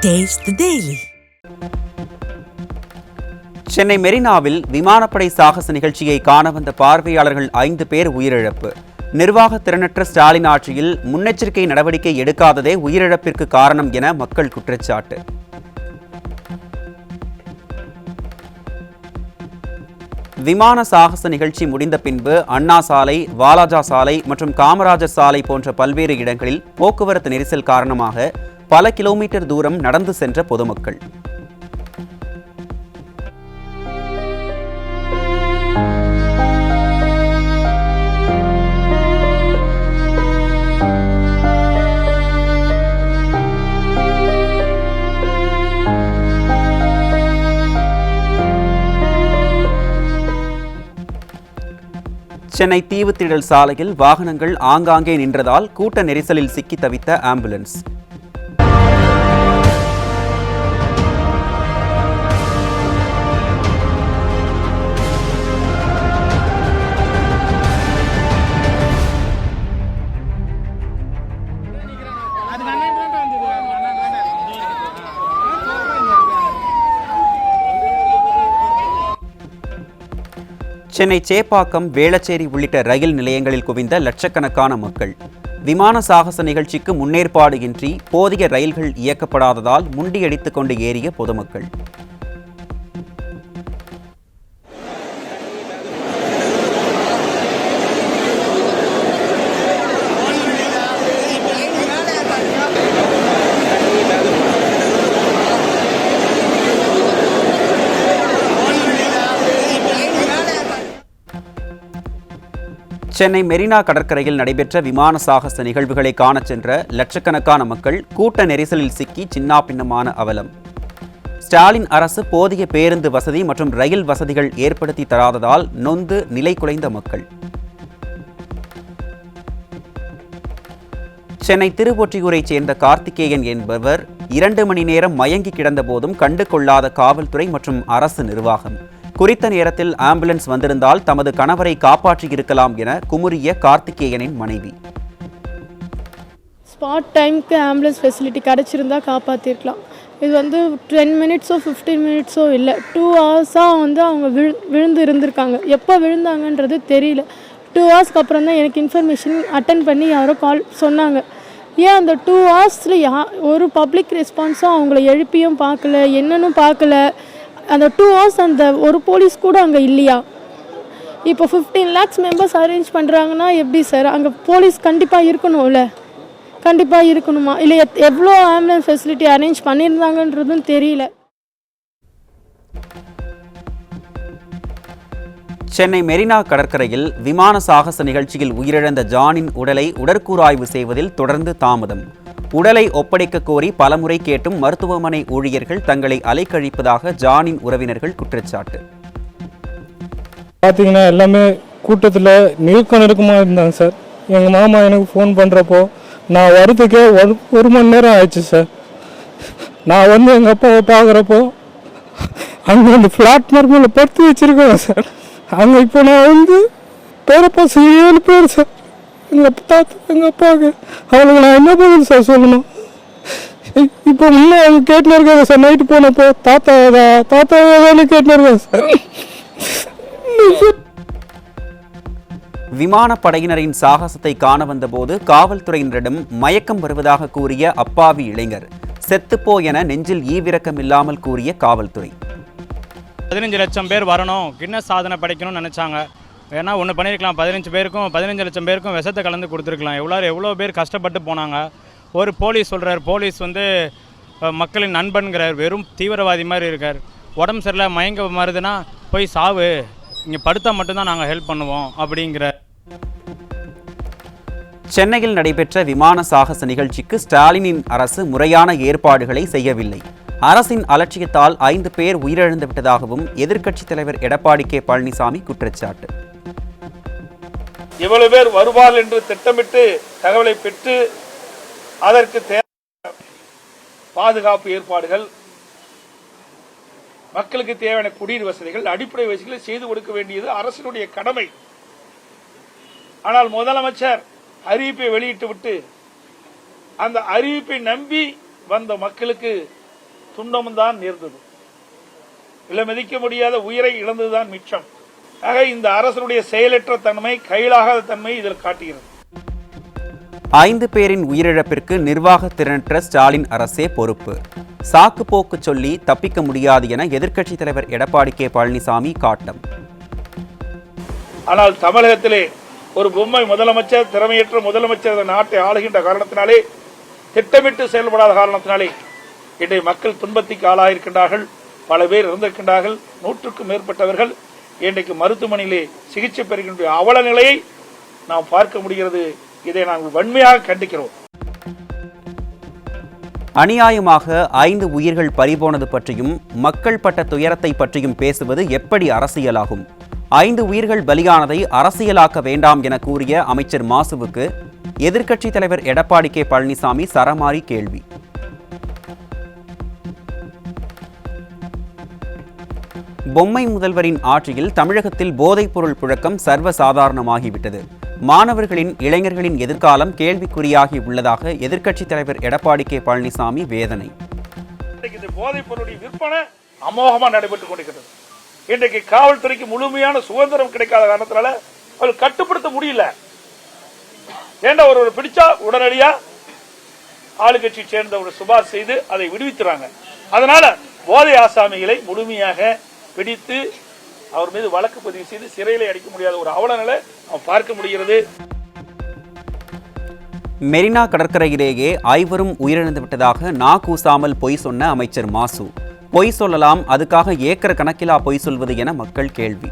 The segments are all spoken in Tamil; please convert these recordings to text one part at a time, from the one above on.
Taste the Daily. சென்னை மெரினாவில் விமானப்படை சாகச நிகழ்ச்சியை காண வந்த பார்வையாளர்கள் 5 பேர் உயிரிழப்பு. நிர்வாக திறனற்ற ஸ்டாலின் ஆட்சியில் முன்னெச்சரிக்கை நடவடிக்கை எடுக்காததே உயிரிழப்பிற்கு காரணம் என மக்கள் குற்றச்சாட்டு. விமான சாகச நிகழ்ச்சி முடிந்த பின்பு அண்ணா சாலை, வாலாஜா சாலை மற்றும் காமராஜர் சாலை போன்ற பல்வேறு இடங்களில் போக்குவரத்து நெரிசல் காரணமாக பல கிலோமீட்டர் தூரம் நடந்து சென்ற பொதுமக்கள். சென்னை தீவுத்திடல் சாலையில் வாகனங்கள் ஆங்காங்கே நின்றதால் கூட்ட நெரிசலில் சிக்கி தவித்த ஆம்புலன்ஸ். சென்னை சேப்பாக்கம், வேளச்சேரி உள்ளிட்ட ரயில் நிலையங்களில் குவிந்த லட்சக்கணக்கான மக்கள். விமான சாகச நிகழ்ச்சிக்கு முன்னேற்பாடு இன்றி போதிய ரயில்கள் இயக்கப்படாததால் முண்டியடித்துக் கொண்டு ஏறிய பொதுமக்கள். சென்னை மெரினா கடற்கரையில் நடைபெற்ற விமான சாகச நிகழ்வுகளை காணச் சென்ற லட்சக்கணக்கான மக்கள் கூட்ட நெரிசலில் சிக்கி சின்னாபின்னமான அவலம். ஸ்டாலின் அரசு போதிய பேருந்து வசதி மற்றும் ரயில் வசதிகள் ஏற்படுத்தி தராததால் நொந்து நிலை குலைந்த மக்கள். சென்னை திருவொற்றியூரைச் சேர்ந்த கார்த்திகேயன் என்பவர் 2 மணி நேரம் மயங்கி கிடந்த போதும் கண்டு கொள்ளாத காவல்துறை மற்றும் அரசு நிர்வாகம். குறித்த நேரத்தில் ஆம்புலன்ஸ் வந்திருந்தால் தமது கணவரை காப்பாற்றியிருக்கலாம் என குமுறிய கார்த்திகேயனின் மனைவி. ஸ்பாட் டைமுக்கு ஆம்புலன்ஸ் ஃபெசிலிட்டி கிடச்சிருந்தா காப்பாற்றிருக்கலாம். இது 10 மினிட்ஸோ 15 மினிட்ஸோ இல்லை, 2 ஹவர்ஸாக அவங்க விழுந்து இருந்திருக்காங்க. எப்போ விழுந்தாங்கன்றது தெரியல. 2 ஹவர்ஸ்க்கு அப்புறம் தான் எனக்கு இன்ஃபர்மேஷன் அட்டன் பண்ணி யாரோ கால் சொன்னாங்க. ஏன் அந்த 2 ஹவர்ஸில் ஒரு பப்ளிக் ரெஸ்பான்ஸும் அவங்கள எழுப்பியும் பார்க்கல, என்னன்னு பார்க்கல. அந்த 2 ஹவர்ஸ் அந்த ஒரு போலீஸ் கூட அங்கே இல்லையா? இப்போ 15 lakhs மெம்பர்ஸ் அரேஞ்ச் பண்ணுறாங்கன்னா எப்படி சார்? அங்கே போலீஸ் கண்டிப்பாக இருக்கணும்ல, கண்டிப்பாக இருக்கணுமா? இல்லை எவ்வளோ ஆம்புலன்ஸ் ஃபெசிலிட்டி அரேஞ்ச் பண்ணியிருந்தாங்கன்றதும் தெரியல. சென்னை மெரினா கடற்கரையில் விமான சாகச நிகழ்ச்சியில் உயிரிழந்த ஜானின் உடலை உடற்கூறாய்வு செய்வதில் தொடர்ந்து தாமதம். உடலை ஒப்படைக்க கோரி பலமுறை கேட்டும் மருத்துவமனை ஊழியர்கள் தங்களை அலைக்கழிப்பதாக ஜானின் உறவினர்கள் குற்றச்சாட்டு. பார்த்தீங்கன்னா எல்லாமே கூட்டத்தில் நெருக்கமாக இருந்தாங்க சார். எங்கள் மாமா எனக்கு ஃபோன் பண்ணுறப்போ நான் வரதுக்கே 1 மணி நேரம் ஆயிடுச்சு சார். நான் எங்கள் அப்பாவை பார்க்குறப்போ அங்கே அந்த பிளாட்ஃபார்மில் படுத்து வச்சுருக்கேன் சார். அங்கே இப்போ நான் பேரப்பா 7 பேர் சார். எங்கள் தாத்தா, எங்கள் அப்பாவுக்கு அவளுக்கு நான் என்ன பதில் சார் சொல்லணும்? இப்போ இன்னும் அவங்க கேட்டுன்னு இருக்காங்க சார். நைட்டு போனப்போ தாத்தா கேட்டுன்னு இருக்காங்க சார். விமானப்படையினரின் சாகசத்தை காண வந்தபோது காவல்துறையினரிடம் மயக்கம் வருவதாக கூறிய அப்பாவி இளைஞர். செத்துப்போ என நெஞ்சில் ஈவிரக்கம் இல்லாமல் கூறிய காவல்துறை. 15 லட்சம் பேர் வரணும், கின்னஸ் சாதனை படைக்கணும்னு நினச்சாங்க. ஏன்னா ஒன்று பண்ணியிருக்கலாம், 15 லட்சம் பேருக்கும் விஷத்தை கலந்து கொடுத்துருக்கலாம். எவ்வளோ பேர் கஷ்டப்பட்டு போனாங்க. ஒரு போலீஸ் சொல்கிறார், போலீஸ் மக்களின் நண்பன்கிறார், வெறும் தீவிரவாதி மாதிரி இருக்கார். உடம்பு சரியில்லை, மயங்க மாறுதுன்னா போய் சாவு, இங்கே படுத்தா மட்டும்தான் நாங்கள் ஹெல்ப் பண்ணுவோம் அப்படிங்கிற. சென்னையில் நடைபெற்ற விமான சாகச நிகழ்ச்சிக்கு ஸ்டாலினின் அரசு முறையான ஏற்பாடுகளை செய்யவில்லை. அரசின் அலட்சியத்தால் 5 பேர் உயிரிழந்து விட்டதாகவும் எதிர்க்கட்சித் தலைவர் எடப்பாடி கே பழனிசாமி குற்றச்சாட்டு. இவ்வளவு பேர் வருவார்கள் என்று திட்டமிட்டு தகவலை பெற்று அதற்கு தேவையான பாதுகாப்பு ஏற்பாடுகள், மக்களுக்கு தேவையான குடிநீர் வசதிகள், அடிப்படை வசதிகளை செய்து கொடுக்க வேண்டியது அரசினுடைய கடமை. ஆனால் முதலமைச்சர் அறிவிப்பை வெளியிட்டு விட்டு அந்த அறிவிப்பை நம்பி வந்த மக்களுக்கு துன்பமும் தான் நேர்ந்தது. விலை மதிக்க முடியாத உயிரை இழந்ததுதான் மிச்சம். ஆக இந்த அரசனுடைய செயலற்ற தன்மை, கையிலாகாத தன்மை இதில் காட்டுகிறது. 5 பேரின் உயிரிழப்பிற்கு நிர்வாக திறனற்ற ஸ்டாலின் அரசே பொறுப்பு. சாக்கு போக்கு சொல்லி தப்பிக்க முடியாது என எதிர்க்கட்சித் தலைவர் எடப்பாடி கே பழனிசாமி காட்டம். ஆனால் தமிழகத்திலே ஒரு பொம்மை முதலமைச்சர், திறமையற்ற முதலமைச்சர் நாட்டை ஆளுகின்ற காரணத்தினாலே, திட்டமிட்டு செயல்படாத காரணத்தினாலே இன்றைய மக்கள் துன்பத்திற்கு ஆளாயிருக்கின்றார்கள். பல பேர் இறந்திருக்கின்றார்கள். 100க்கும் மேற்பட்டவர்கள் இன்றைக்கு மருத்துவமனையிலே சிகிச்சை பெறுகின்ற அவல நிலையை நாம் பார்க்க முடிகிறது. இதை நாங்கள் வன்மையாக கண்டிக்கிறோம். அநியாயமாக 5 உயிர்கள் பறிபோனது பற்றியும் மக்கள் பட்ட துயரத்தை பற்றியும் பேசுவது எப்படி அரசியலாகும்? 5 உயிர்கள் பலியானதை அரசியலாக்க வேண்டாம் என கூறிய அமைச்சர் மாசுவுக்கு எதிர்க்கட்சித் தலைவர் எடப்பாடி கே பழனிசாமி சரமாரி கேள்வி. பொம்மை முதல்வரின் ஆட்சியில் தமிழகத்தில் போதைப்பொருள் புழக்கம் சர்வசாதாரணமாகிவிட்டது. மாணவர்களின், இளைஞர்களின் எதிர்காலம் கேள்விக்குறியாகி உள்ளதாக எதிர்க்கட்சித் தலைவர் எடப்பாடி கே பழனிசாமி வேதனை. போதைப் பொருளுடைய விற்பனை அமோகமாக நடைபெற்றுக் கொண்டிருக்கிறது. இன்றைக்கு காவல்துறைக்கு முழுமையான சுதந்திரம் கிடைக்காத காரணத்தினால அவர்கள் கட்டுப்படுத்த முடியல. ஏண்டா ஒரு பிடிச்சா உடனடியா ஆளுங்கட்சி சேர்ந்தவர்கள் சுபார் செய்து அதை விடுவித்துறாங்க. அதனால போதை ஆசாமிகளை முழுமையாக பிடித்து அவர் மீது வழக்கு பதிவு செய்து சிறையிலே அடைக்க முடியாத ஒரு அவல நிலை நாம் பார்க்க முடிகிறது. மெரினா கடற்கரையிலேயே 5 உயிரிழந்து விட்டதாக கூசாமல் பொய் சொன்ன அமைச்சர் மாசு. பொய் சொல்லலாம், அதுக்காக ஏக்கர் கணக்கிலா பொய் சொல்வது என மக்கள் கேள்வி.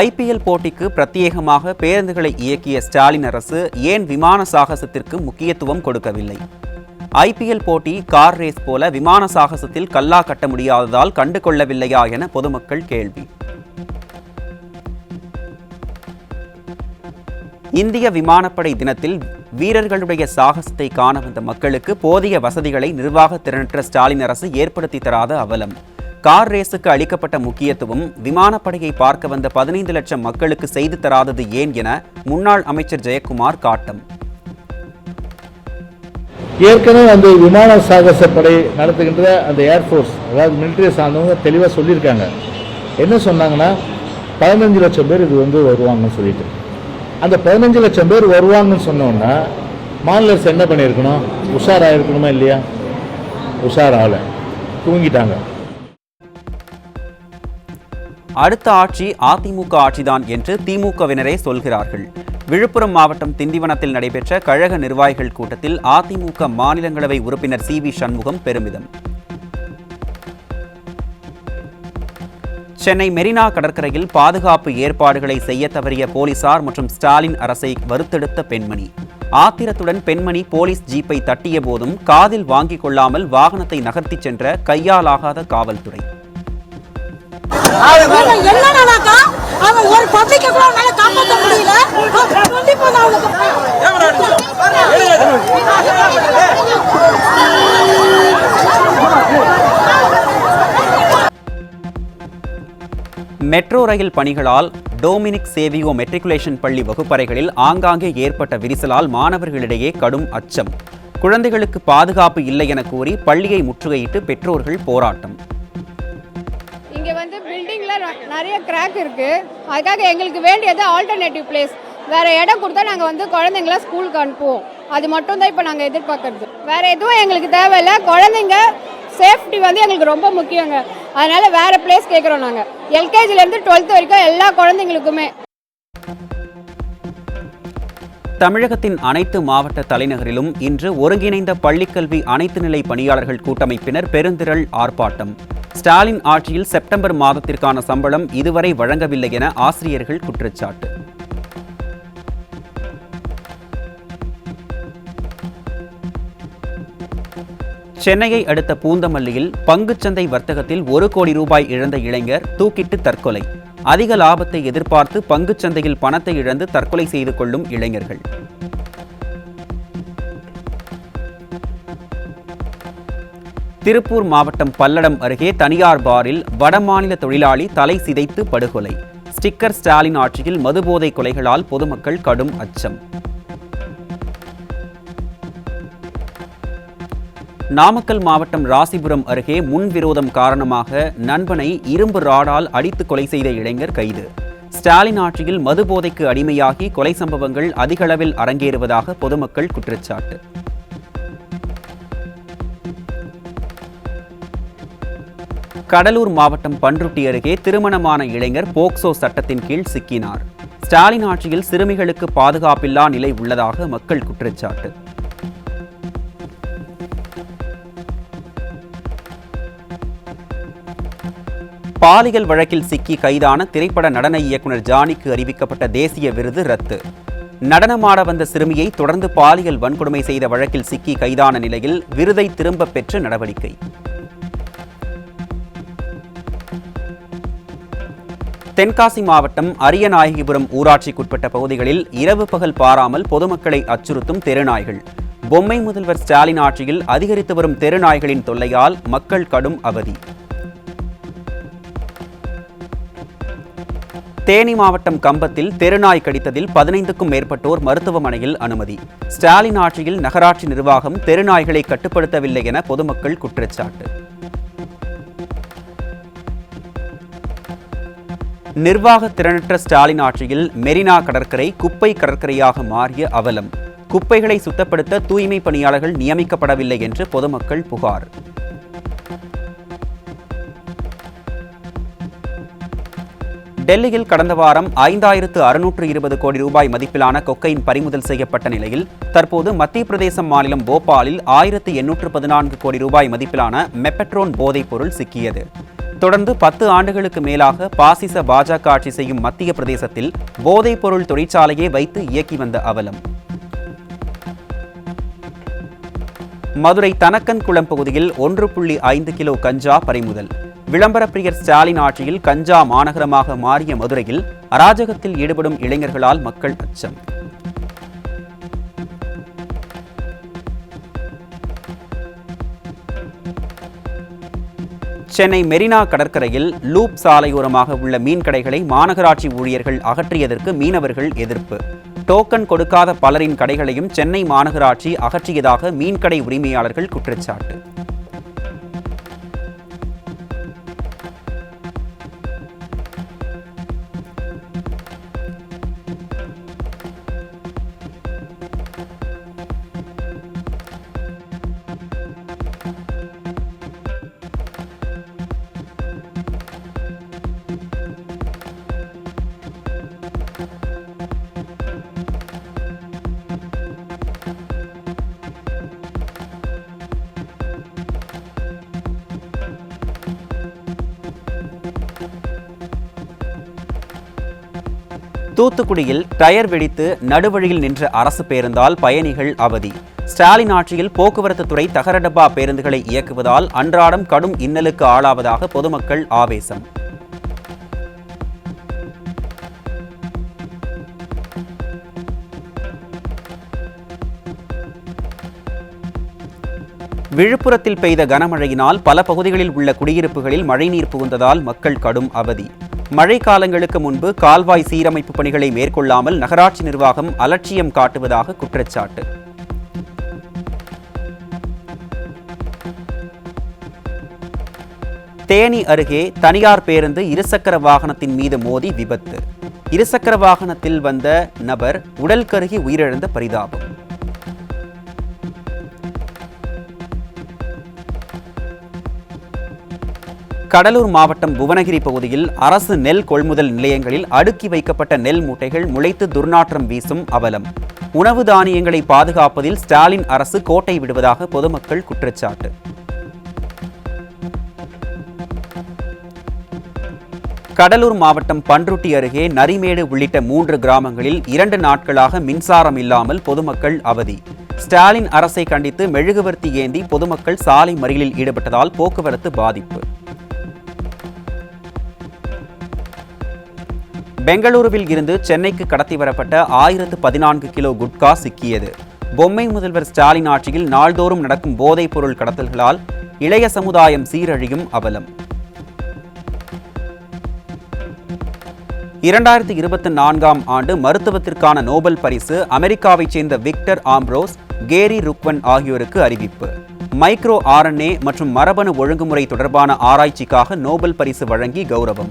ஐபிஎல் போட்டிக்கு பிரத்யேகமாக பேருந்துகளை இயக்கிய ஸ்டாலின் அரசு ஏன் விமான சாகசத்திற்கு முக்கியத்துவம் கொடுக்கவில்லை? ஐபிஎல் போட்டி கார் ரேஸ் போல விமான சாகசத்தில் கல்லா கட்ட முடியாததால் கண்டு கொள்ளவில்லையா என பொதுமக்கள் கேள்வி. இந்திய விமானப்படை தினத்தில் வீரர்களுடைய சாகசத்தை காண வந்த மக்களுக்கு போதிய வசதிகளை நிர்வாக திறனற்ற ஸ்டாலின் அரசு ஏற்படுத்தி தராத அவலம். கார் ரேஸுக்கு அளிக்கப்பட்ட முக்கியத்துவம் விமானப்படையை பார்க்க வந்த 15 லட்சம் மக்களுக்கு செய்து தராதது ஏன் என முன்னாள் அமைச்சர் ஜெயக்குமார் காட்டம். ஏற்கனவே அந்த விமான சாகச படை நடத்துகின்ற அந்த ஏர்ஃபோர்ஸ், அதாவது மிலிட்டரி சார்ந்தவங்க தெளிவாக சொல்லியிருக்காங்க. என்ன சொன்னாங்கன்னா 15 லட்சம் பேர் இது வருவாங்கன்னு சொல்லிட்டு, அந்த 15 லட்சம் பேர் வருவாங்கன்னு சொன்னோன்னா மாநில அரசு என்ன பண்ணியிருக்கணும்? உஷாராக இருக்கணுமா இல்லையா? உஷாராகல, தூங்கிட்டாங்க. அடுத்த ஆட்சி அதிமுக ஆட்சிதான் என்று திமுகவினரே சொல்கிறார்கள். விழுப்புரம் மாவட்டம் திண்டிவனத்தில் நடைபெற்ற கழக நிர்வாகிகள் கூட்டத்தில் அதிமுக மாநிலங்களவை உறுப்பினர் சி.வி. சண்முகம் பெருமிதம். சென்னை மெரினா கடற்கரையில் பாதுகாப்பு ஏற்பாடுகளை செய்ய தவறிய போலீசார் மற்றும் ஸ்டாலின் அரசை வறுத்தெடுத்த பெண்மணி. ஆத்திரத்துடன் பெண்மணி போலீஸ் ஜீப்பை தட்டிய போதும் காதில் வாங்கிக் கொள்ளாமல் வாகனத்தை நகர்த்திச் சென்ற கையாலாகாத காவல்துறை. மெட்ரோ ரயில் பணிகளால் டொமினிக் சேவியோ மெட்ரிகுலேஷன் பள்ளி வகுப்பறைகளில் ஆங்காங்கே ஏற்பட்ட விரிசலால் மாணவர்களிடையே கடும் அச்சம். குழந்தைகளுக்கு பாதுகாப்பு இல்லை என கூறி பள்ளியை முற்றுகையிட்டு பெற்றோர்கள் போராட்டம். இங்கே பில்டிங்கில் நிறைய கிராக் இருக்குது. அதுக்காக எங்களுக்கு வேண்டியது ஆல்டர்னேட்டிவ் பிளேஸ். வேறு இடம் கொடுத்தா நாங்கள் குழந்தைங்கள ஸ்கூலுக்கு அனுப்புவோம். அது மட்டும் தான் இப்போ நாங்கள் எதிர்பார்க்கறது. வேறு எதுவும் எங்களுக்கு தேவையில்லை. குழந்தைங்க சேஃப்டி எங்களுக்கு ரொம்ப முக்கியங்க. அதனால வேறு பிளேஸ் கேட்குறோம். நாங்கள் எல்கேஜிலேருந்து 12th வரைக்கும் எல்லா குழந்தைங்களுக்குமே. தமிழகத்தின் அனைத்து மாவட்ட தலைநகரிலும் இன்று ஒருங்கிணைந்த பள்ளிக்கல்வி அனைத்து நிலை பணியாளர்கள் கூட்டமைப்பினர் பெருந்திரள் ஆர்ப்பாட்டம். ஸ்டாலின் ஆட்சியில் செப்டம்பர் மாதத்திற்கான சம்பளம் இதுவரை வழங்கவில்லை என ஆசிரியர்கள் குற்றச்சாட்டு. சென்னையை அடுத்த பூந்தமல்லியில் பங்குச்சந்தை வர்த்தகத்தில் 1 கோடி ரூபாய் இழந்த இளைஞர் தூக்கிட்டு தற்கொலை. அதிக லாபத்தை எதிர்பார்த்து பங்குச்சந்தையில் பணத்தை இழந்து தற்கொலை செய்து கொள்ளும் இளைஞர்கள். திருப்பூர் மாவட்டம் பல்லடம் அருகே தனியார் பாரில் வடமாநில தொழிலாளி தலை சிதைத்து படுகொலை. ஸ்டிக்கர் ஸ்டாலின் ஆட்சியில் மதுபோதை கொலைகளால் பொதுமக்கள் கடும் அச்சம். நாமக்கல் மாவட்டம் ராசிபுரம் அருகே முன்விரோதம் காரணமாக நண்பனை இரும்பு ராடால் அடித்து கொலை செய்த இளைஞர் கைது. ஸ்டாலின் ஆட்சியில் மதுபோதைக்கு அடிமையாகி கொலை சம்பவங்கள் அதிகளவில் அரங்கேறுவதாக பொதுமக்கள் குற்றச்சாட்டு. கடலூர் மாவட்டம் பன்ருட்டி அருகே திருமணமான இளைஞர் போக்சோ சட்டத்தின் கீழ் சிக்கினார். ஸ்டாலின் ஆட்சியில் சிறுமிகளுக்கு பாதுகாப்பில்லா நிலை உள்ளதாக மக்கள் குற்றச்சாட்டு. பாலியல் வழக்கில் சிக்கி கைதான திரைப்பட நடன இயக்குனர் ஜானிக்கு அறிவிக்கப்பட்ட தேசிய விருது ரத்து. நடனமாட வந்த சிறுமியை தொடர்ந்து பாலியல் வன்கொடுமை செய்த வழக்கில் சிக்கி கைதான நிலையில் விருதை திரும்பப் பெற்ற நடவடிக்கை. தென்காசி மாவட்டம் அரியநாயகிபுரம் ஊராட்சிக்குட்பட்ட பகுதிகளில் இரவு பகல் பாராமல் பொதுமக்களை அச்சுறுத்தும் தெருநாய்கள். பொம்மை முதல்வர் ஸ்டாலின் ஆட்சியில் அதிகரித்து வரும் தெருநாய்களின் தொல்லையால் மக்கள் கடும் அவதி. தேனி மாவட்டம் கம்பத்தில் தெருநாய் கடித்ததில் 15க்கும் மேற்பட்டோர் மருத்துவமனையில் அனுமதி. ஸ்டாலின் ஆட்சியில் நகராட்சி நிர்வாகம் தெருநாய்களை கட்டுப்படுத்தவில்லை என பொதுமக்கள் குற்றச்சாட்டு. நிர்வாக திறனற்ற ஸ்டாலின் ஆட்சியில் மெரினா கடற்கரை குப்பை கடற்கரையாக மாறிய அவலம். குப்பைகளை சுத்தப்படுத்த தூய்மை பணியாளர்கள் நியமிக்கப்படவில்லை என்று பொதுமக்கள் புகார். டெல்லியில் கடந்த வாரம் 5620 கோடி ரூபாய் மதிப்பிலான கொக்கைன் பறிமுதல் செய்யப்பட்ட நிலையில் தற்போது மத்திய பிரதேசம் மாநிலம் போபாலில் 1814 கோடி ரூபாய் மதிப்பிலான மெப்பட்ரோன் போதைப் பொருள் சிக்கியது. தொடர்ந்து 10 ஆண்டுகளுக்கு மேலாக பாசிச பாஜக ஆட்சி செய்யும் மத்திய பிரதேசத்தில் போதைப் பொருள் தொழிற்சாலையை வைத்து இயக்கி வந்த அவலம். மதுரை தனக்கன்குளம் பகுதியில் 1.5 கிலோ கஞ்சா பறிமுதல். விளம்பர பிரியர் ஸ்டாலின் ஆட்சியில் கஞ்சா மாநகரமாக மாறிய மதுரையில் அராஜகத்தில் ஈடுபடும் இளைஞர்களால் மக்கள் அச்சம். சென்னை மெரினா கடற்கரையில் லூப் சாலையோரமாக உள்ள மீன் கடைகளை மாநகராட்சி ஊழியர்கள் அகற்றியதற்கு மீனவர்கள் எதிர்ப்பு. டோக்கன் கொடுக்காத பலரின் கடைகளையும் சென்னை மாநகராட்சி அகற்றியதாக மீன்கடை உரிமையாளர்கள் குற்றச்சாட்டு. தூத்துக்குடியில் டயர் வெடித்து நடுவழியில் நின்ற அரசு பேருந்தால் பயணிகள் அவதி. ஸ்டாலின் ஆட்சியில் போக்குவரத்து துறை தகர டப்பா பேருந்துகளை இயக்குவதால் அன்றாடம் கடும் இன்னலுக்கு ஆளாவதாக பொதுமக்கள் ஆவேசம். விழுப்புரத்தில் பெய்த கனமழையினால் பல பகுதிகளில் உள்ள குடியிருப்புகளில் மழைநீர் புகுந்ததால் மக்கள் கடும் அவதி. மழை காலங்களுக்கு முன்பு கால்வாய் சீரமைப்பு பணிகளை மேற்கொள்ளாமல் நகராட்சி நிர்வாகம் அலட்சியம் காட்டுவதாக குற்றச்சாட்டு. தேனி அருகே தனியார் பேருந்து இருசக்கர வாகனத்தின் மீது மோதி விபத்து. இருசக்கர வாகனத்தில் வந்த நபர் உடல் கருகி உயிரிழந்த பரிதாபம். கடலூர் மாவட்டம் புவனகிரி பகுதியில் அரசு நெல் கொள்முதல் நிலையங்களில் அடுக்கி வைக்கப்பட்ட நெல் மூட்டைகள் முளைத்து துர்நாற்றம் வீசும் அவலம். உணவு தானியங்களை பாதுகாப்பதில் ஸ்டாலின் அரசு கோட்டை விடுவதாக பொதுமக்கள் குற்றச்சாட்டு. கடலூர் மாவட்டம் பன்ருட்டி அருகே நரிமேடு உள்ளிட்ட 3 கிராமங்களில் 2 நாட்களாக மின்சாரம் இல்லாமல் பொதுமக்கள் அவதி. ஸ்டாலின் அரசை கண்டித்து மெழுகுவர்த்தி ஏந்தி பொதுமக்கள் சாலை மறியலில் ஈடுபட்டதால் போக்குவரத்து பாதிப்பு. பெங்களூருவில் இருந்து சென்னைக்கு கடத்தி வரப்பட்ட 1014 கிலோ குட்கா சிக்கியது. பொம்மை முதல்வர் ஸ்டாலின் ஆட்சியில் நாள்தோறும் நடக்கும் போதைப் பொருள் கடத்தல்களால் இளைய சமுதாயம் சீரழியும் அவலம். 2024ஆம் ஆண்டு மருத்துவத்திற்கான நோபல் பரிசு அமெரிக்காவைச் சேர்ந்த விக்டர் ஆம்ப்ரோஸ், கேரி ருக்வன் ஆகியோருக்கு அறிவிப்பு. மைக்ரோ RNA மற்றும் மரபணு ஒழுங்குமுறை தொடர்பான ஆராய்ச்சிக்காக நோபல் பரிசு வழங்கி கௌரவம்.